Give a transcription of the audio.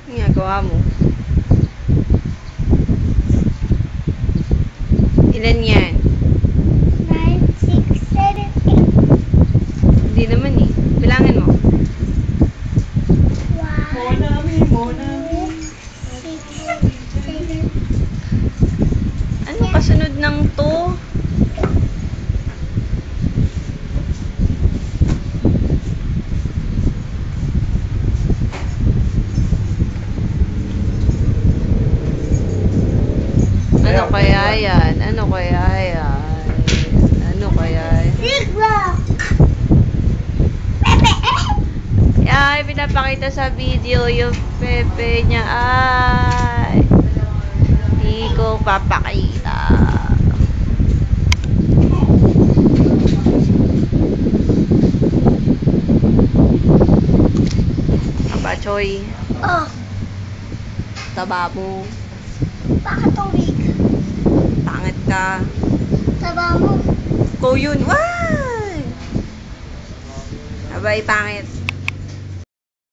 Ano ginagawa mo? Ilan yan? 9, 6, 7, 8. Hindi naman eh. Bilangin mo. 1, 2, 6, 7. Ano kasunod ng to? Ano kaya yan? Ano kaya yan? Ano kaya yan? Zigzag. Ay, pinapakita sa video yung pepe niya. Ay, hindi ko papakita. Apachoy, Oh, taba mo. bakit tubig? Pangit ka. Taba mo. Ko yun. Why? Abay, pangit.